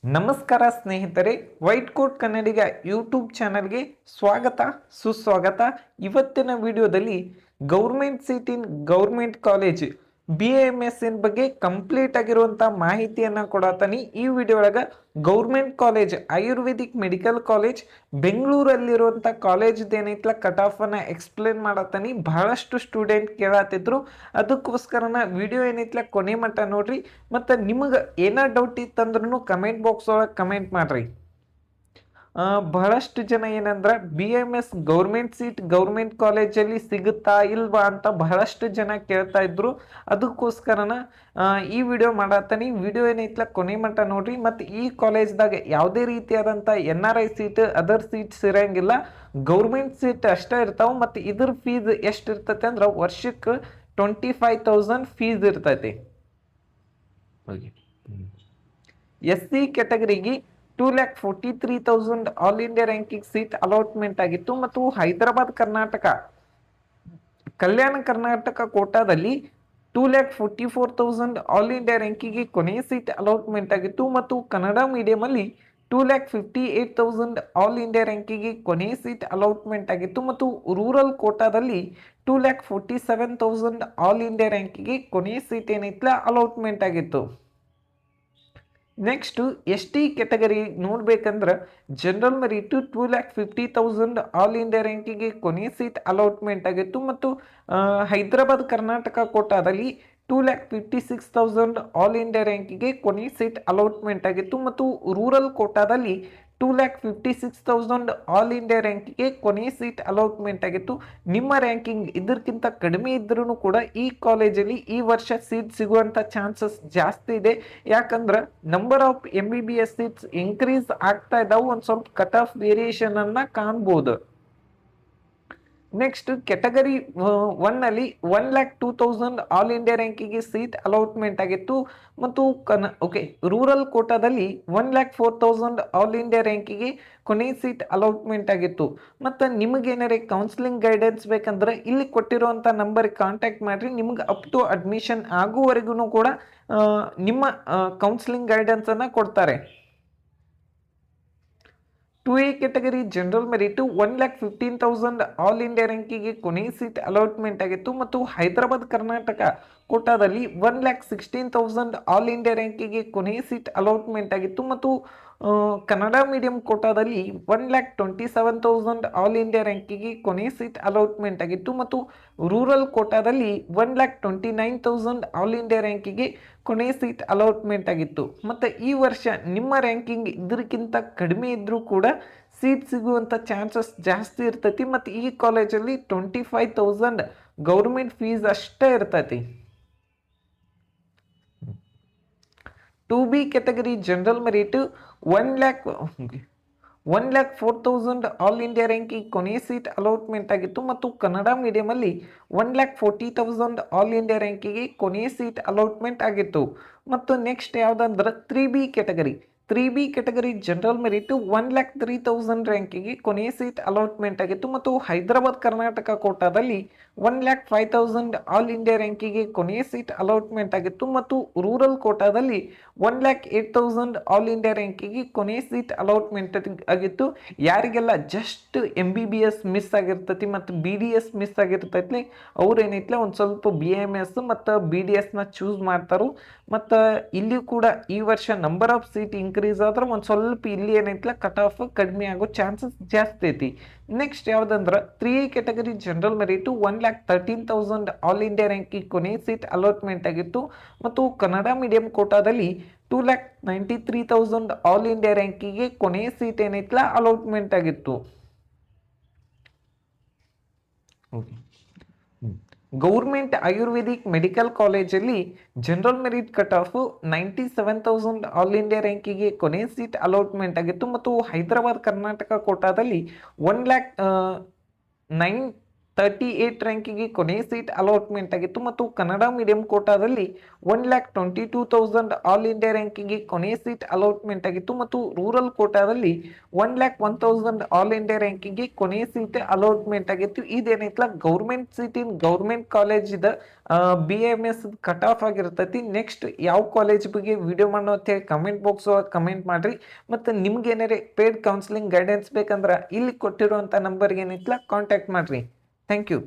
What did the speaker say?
ನಮಸ್ಕಾರ ಸ್ನೇಹಿತರೆ, white coat ಕನ್ನಡಿಗ YouTube ಚಾನಲ್ಗೆ ಸ್ವಾಗತ ಸುಸ್ವಾಗತ. ಇವತ್ತಿನ ವಿಡಿಯೋದಲ್ಲಿ government seat in government college BAMS ಬಗ್ಗೆ ಕಂಪ್ಲೀಟ್ ಆಗಿರುವಂಥ ಮಾಹಿತಿಯನ್ನು ಕೊಡತಾನೆ. ಈ ವಿಡಿಯೋ ಒಳಗೆ government college ayurvedic medical college ಬೆಂಗಳೂರಲ್ಲಿರುವಂಥ ಕಾಲೇಜ್ದು ಏನೈತಲ್ಲ ಕಟ್ ಆಫ್ ಅನ್ನ ಎಕ್ಸ್ಪ್ಲೇನ್ ಮಾಡತ್ತಾನೆ. ಬಹಳಷ್ಟು ಸ್ಟೂಡೆಂಟ್ ಕೇಳತ್ತಿದ್ರು, ಅದಕ್ಕೋಸ್ಕರನ ವಿಡಿಯೋ ಏನೈತಲ್ಲ ಕೊನೆ ಮಟ್ಟ ನೋಡ್ರಿ. ಮತ್ತು ನಿಮಗೆ ಏನೋ ಡೌಟ್ ಇತ್ತಂದ್ರೂ ಕಮೆಂಟ್ ಬಾಕ್ಸ್ ಒಳಗೆ ಕಮೆಂಟ್ ಮಾಡ್ರಿ. ಬಹಳಷ್ಟು ಜನ ಏನಂದ್ರೆ BAMS ಗೌರ್ಮೆಂಟ್ ಸೀಟ್ ಗೌರ್ಮೆಂಟ್ ಕಾಲೇಜಲ್ಲಿ ಸಿಗುತ್ತಾ ಇಲ್ವಾ ಅಂತ ಬಹಳಷ್ಟು ಜನ ಕೇಳ್ತಾ ಇದ್ರು. ಅದಕ್ಕೋಸ್ಕರನ ಈ ವಿಡಿಯೋ ಮಾಡತ್ತಾನೆ. ವಿಡಿಯೋ ಏನೈತಲ್ಲ ಕೊನೆ ಮಟ್ಟ ನೋಡ್ರಿ. ಮತ್ತು ಈ ಕಾಲೇಜ್ದಾಗ ಯಾವುದೇ ರೀತಿಯಾದಂಥ NRI ಸೀಟ್ ಅದರ್ ಸೀಟ್ಸ್ ಇರಂಗಿಲ್ಲ, ಗೌರ್ಮೆಂಟ್ ಸೀಟ್ ಅಷ್ಟೇ ಇರ್ತಾವೆ. ಮತ್ತು ಇದ್ರ ಫೀಸ್ ಎಷ್ಟು ಇರ್ತೈತೆ ಅಂದ್ರೆ ವರ್ಷಕ್ಕೆ 25,000 ಫೀಸ್ ಇರ್ತೈತಿ. SC ಕ್ಯಾಟಗರಿಗೆ 2,43,000 all India ranking seat allotment ಆಗಿತ್ತು. ಮತ್ತು ಹೈದರಾಬಾದ್ ಕರ್ನಾಟಕ ಕಲ್ಯಾಣ ಕರ್ನಾಟಕ ಕೋಟಾದಲ್ಲಿ 2,44,000 ಆಲ್ ಇಂಡಿಯಾ ರ್ಯಾಂಕಿಗೆ ಕೊನೆಯ ಸೀಟ್ ಅಲಾಟ್ಮೆಂಟ್ ಆಗಿತ್ತು. ಮತ್ತು ಕನ್ನಡ ಮೀಡಿಯಮಲ್ಲಿ 2,58,000 ಆಲ್ ಇಂಡಿಯಾ ರ್ಯಾಂಕಿಗೆ ಕೊನೆಯ ಸೀಟ್ ಅಲಾಟ್ಮೆಂಟ್ ಆಗಿತ್ತು. ಮತ್ತು ರೂರಲ್ ಕೋಟಾದಲ್ಲಿ 2,47,000 ಆಲ್ ಇಂಡಿಯಾ ರ್ಯಾಂಕಿಗೆ ಕೊನೆಯ ಸೀಟ್ ಏನೈತಲ್ಲ ಅಲಾಟ್ಮೆಂಟ್ ಆಗಿತ್ತು. ನೆಕ್ಸ್ಟು ST ಕ್ಯಾಟಗರಿ ನೋಡ್ಬೇಕಂದ್ರೆ ಜನರಲ್ ಮೆರಿಟು 2,50,000 ಆಲ್ ಇಂಡಿಯಾ ರ್ಯಾಂಕಿಗೆ ಕೊನೆಯ ಸೀಟ್ ಅಲಾಟ್ಮೆಂಟ್ ಆಗಿತ್ತು. ಮತ್ತು ಹೈದರಾಬಾದ್ ಕರ್ನಾಟಕ ಕೋಟಾದಲ್ಲಿ 2,56,000 ಆಲ್ ಇಂಡಿಯಾ ರ್ಯಾಂಕಿಗೆ ಕೊನೆಯ ಸೀಟ್ ಅಲಾಟ್ಮೆಂಟ್ ಆಗಿತ್ತು. ಮತ್ತು ರೂರಲ್ ಕೋಟಾದಲ್ಲಿ 2,56,000 ಆಲ್ ಇಂಡಿಯಾ ರ್ಯಾಂಕಿಗೆ ಕೊನೆಯ ಸೀಟ್ ಅಲಾಟ್ಮೆಂಟ್ ಆಗಿತ್ತು. ನಿಮ್ಮ ರ್ಯಾಂಕಿಂಗ್ ಇದಕ್ಕಿಂತ ಕಡಿಮೆ ಇದ್ರೂ ಕೂಡ ಈ ಕಾಲೇಜಲ್ಲಿ ಈ ವರ್ಷ ಸೀಟ್ ಸಿಗುವಂಥ ಚಾನ್ಸಸ್ ಜಾಸ್ತಿ ಇದೆ. ಯಾಕಂದ್ರೆ number of MBBS seats increase ಆಗ್ತಾ ಇದ್ದಾವೆ, ಒಂದು ಸ್ವಲ್ಪ ಕಟ್ ಆಫ್ ವೇರಿಯೇಷನ್ ಅನ್ನ ಕಾಣ್ಬೋದು. ನೆಕ್ಸ್ಟ್ ಕ್ಯಾಟಗರಿ 1ನಲ್ಲಿ 1,02,000 ಆಲ್ ಇಂಡಿಯಾ ರ್ಯಾಂಕಿಗೆ ಸೀಟ್ ಅಲಾಟ್ಮೆಂಟ್ ಆಗಿತ್ತು. ಮತ್ತು ರೂರಲ್ ಕೋಟಾದಲ್ಲಿ 1,04,000 ಆಲ್ ಇಂಡಿಯಾ ರ್ಯಾಂಕಿಗೆ ಕೊನೆಯ ಸೀಟ್ ಅಲಾಟ್ಮೆಂಟ್ ಆಗಿತ್ತು. ಮತ್ತು ನಿಮಗೇನಾರೆ ಕೌನ್ಸಿಲಿಂಗ್ ಗೈಡೆನ್ಸ್ ಬೇಕಂದ್ರೆ ಇಲ್ಲಿ ಕೊಟ್ಟಿರುವಂಥ ನಂಬರ್ಗೆ ಕಾಂಟ್ಯಾಕ್ಟ್ ಮಾಡಿರಿ. ನಿಮ್ಗೆ ಅಪ್ ಟು ಅಡ್ಮಿಷನ್ ಆಗುವವರೆಗೂ ಕೂಡ ನಿಮ್ಮ ಕೌನ್ಸಿಲಿಂಗ್ ಗೈಡೆನ್ಸನ್ನು ಕೊಡ್ತಾರೆ. 2A category general merit 1,15,000 all India ರ್ಯಾಂಕಿಗೆ ಕೊನೆಯ ಸೀಟ್ ಅಲಾಟ್ಮೆಂಟ್ ಆಗಿತ್ತು. ಮತ್ತು ಹೈದರಾಬಾದ್ ಕರ್ನಾಟಕ ಕೋಟಾದಲ್ಲಿ 1,16,000 ಆಲ್ ಇಂಡಿಯಾ ರ್ಯಾಂಕಿಗೆ ಕೊನೆಯ ಸೀಟ್ ಅಲಾಟ್ಮೆಂಟ್ ಆಗಿತ್ತು. ಮತ್ತು ಕನ್ನಡ ಮೀಡಿಯಂ ಕೋಟಾದಲ್ಲಿ 1,27,000 ಆಲ್ ಇಂಡಿಯಾ ರ್ಯಾಂಕಿಗೆ ಕೊನೆಯ ಸೀಟ್ ಅಲಾಟ್ಮೆಂಟ್ ಆಗಿತ್ತು. ಮತ್ತು ರೂರಲ್ ಕೋಟಾದಲ್ಲಿ 1,29,000 ಆಲ್ ಇಂಡಿಯಾ ರ್ಯಾಂಕಿಗೆ ಕೊನೆಯ ಸೀಟ್ ಅಲಾಟ್ಮೆಂಟ್ ಆಗಿತ್ತು. ಮತ್ತು ಈ ವರ್ಷ ನಿಮ್ಮ ರ್ಯಾಂಕಿಂಗ್ ಇದಕ್ಕಿಂತ ಕಡಿಮೆ ಇದ್ದರೂ ಕೂಡ ಸೀಟ್ ಸಿಗುವಂಥ ಚಾನ್ಸಸ್ ಜಾಸ್ತಿ ಇರ್ತೈತಿ. ಮತ್ತು ಈ ಕಾಲೇಜಲ್ಲಿ 25,000 ಗೌರ್ಮೆಂಟ್ ಫೀಸ್ ಅಷ್ಟೇ ಇರ್ತೈತಿ. 2B category general merit 1,04,000 all India ರ್ಯಾಂಕಿಗೆ ಕೊನೆಯ ಸೀಟ್ ಅಲಾಟ್ಮೆಂಟ್ ಆಗಿತ್ತು. ಮತ್ತು ಕನ್ನಡ ಮೀಡಿಯಮಲ್ಲಿ 1,40,000 ಆಲ್ ಇಂಡಿಯಾ ರ್ಯಾಂಕಿಗೆ ಕೊನೆಯ ಸೀಟ್ ಅಲಾಟ್ಮೆಂಟ್ ಆಗಿತ್ತು. ಮತ್ತು ನೆಕ್ಸ್ಟ್ ಯಾವುದಂದ್ರೆ 3B ಕ್ಯಾಟಗರಿ ಜನರಲ್ ಮೆರಿಟ್ 1,03,000 ರ್ಯಾಂಕಿಗೆ ಕೊನೆಯ ಸೀಟ್ ಅಲಾಟ್ಮೆಂಟ್ ಆಗಿತ್ತು. ಮತ್ತು ಹೈದರಾಬಾದ್ ಕರ್ನಾಟಕ ಕೋಟಾದಲ್ಲಿ 1,05,000 ಆಲ್ ಇಂಡಿಯಾ ರ್ಯಾಂಕಿಗೆ ಕೊನೆಯ ಸೀಟ್ ಅಲಾಟ್ಮೆಂಟ್ ಆಗಿತ್ತು. ಮತ್ತು ರೂರಲ್ ಕೋಟಾದಲ್ಲಿ 1,08,000 ಆಲ್ ಇಂಡಿಯಾ ರ್ಯಾಂಕಿಗೆ ಕೊನೆಯ ಸೀಟ್ ಅಲಾಟ್ಮೆಂಟ್ ಆಗಿತ್ತು. ಯಾರಿಗೆಲ್ಲ ಜಸ್ಟ್ MBBS ಮಿಸ್ ಆಗಿರ್ತೈತಿ ಮತ್ತು BDS ಮಿಸ್ ಆಗಿರ್ತೈತಿ ಅವ್ರು ಏನೈತಿ ಒಂದು ಸ್ವಲ್ಪ BAMS ಮತ್ತು BDSನ ಚೂಸ್ ಮಾಡ್ತಾರೋ. ಮತ್ತು ಇಲ್ಲಿ ಕೂಡ ಈ ವರ್ಷ ನಂಬರ್ ಆಫ್ ಸೀಟ್ ಇನ್ಕ್ರೀಸ್ ಆದ್ರೆ ಒಂದು ಸ್ವಲ್ಪ ಇಲ್ಲಿ ಏನೈತಿಲ್ಲ ಕಟ್ ಆಫ್ ಕಡಿಮೆ ಆಗೋ ಚಾನ್ಸಸ್ ಜಾಸ್ತಿ ಐತಿ. ನೆಕ್ಸ್ಟ್ ಯಾವುದಂದ್ರೆ 3A category general merit 1,13,000 all India ರ್ಯಾಂಕಿಗೆ ಕೊನೆಯ ಸೀಟ್ ಅಲಾಟ್ಮೆಂಟ್ ಆಗಿತ್ತು. ಮತ್ತು ಕನ್ನಡ ಮೀಡಿಯಂ ಕೋಟಾದಲ್ಲಿ 2,93,000 ಆಲ್ ಇಂಡಿಯಾ ರ್ಯಾಂಕಿಗೆ ಕೊನೆಯ ಸೀಟ್ ಏನೈತಿಲ್ಲ ಅಲಾಟ್ಮೆಂಟ್ ಆಗಿತ್ತು. ಗೌರ್ಮೆಂಟ್ ಆಯುರ್ವೇದಿಕ್ ಮೆಡಿಕಲ್ ಕಾಲೇಜಲ್ಲಿ general merit cut off 97,000 all India ರ್ಯಾಂಕಿಗೆ ಕೊನೆಯ ಸೀಟ್ ಅಲಾಟ್ಮೆಂಟ್ ಆಗಿತ್ತು. ಮತ್ತು ಹೈದರಾಬಾದ್ ಕರ್ನಾಟಕ ಕೋಟಾದಲ್ಲಿ 1,09,000 38 ರ್ಯಾಂಕಿಗೆ ಕೊನೆ ಸೀಟ್ ಅಲಾಟ್ಮೆಂಟ್ ಆಗಿತ್ತು ಮತ್ತು ಕನ್ನಡ ಮೀಡಿಯಂ ಕೋಟಾದಲ್ಲಿ 1,22,000 ಆಲ್ ಇಂಡಿಯಾ ರ್ಯಾಂಕಿಗೆ ಕೊನೆ ಸೀಟ್ ಅಲಾಟ್ಮೆಂಟ್ ಆಗಿತ್ತು ಮತ್ತು ರೂರಲ್ ಕೋಟಾದಲ್ಲಿ 1,01,000 ಆಲ್ ಇಂಡಿಯಾ ರ್ಯಾಂಕಿಗೆ ಕೊನೆ ಸೀಟ್ ಅಲಾಟ್ಮೆಂಟ್ ಆಗಿತ್ತು. ಇದೇನೈತಲ್ಲ government seat in government college ಇದ BAMS ಕಟ್ ಆಫ್ ಆಗಿರ್ತೈತಿ. ನೆಕ್ಸ್ಟ್ ಯಾವ ಕಾಲೇಜ್ ಬಗ್ಗೆ ವಿಡಿಯೋ ಮಾಡೋ ಅಂತ ಹೇಳಿ ಕಮೆಂಟ್ ಬಾಕ್ಸ್ ಒಳಗೆ ಕಮೆಂಟ್ ಮಾಡ್ರಿ. ಮತ್ತು ನಿಮ್ಗೆ ಏನಾರೇ ಪೇಡ್ ಕೌನ್ಸಿಲಿಂಗ್ ಗೈಡೆನ್ಸ್ ಬೇಕಂದ್ರೆ ಇಲ್ಲಿ ಕೊಟ್ಟಿರುವಂಥ ನಂಬರ್ಗೆ ಏನೈತಲ್ಲ ಕಾಂಟ್ಯಾಕ್ಟ್ ಮಾಡ್ರಿ. Thank you.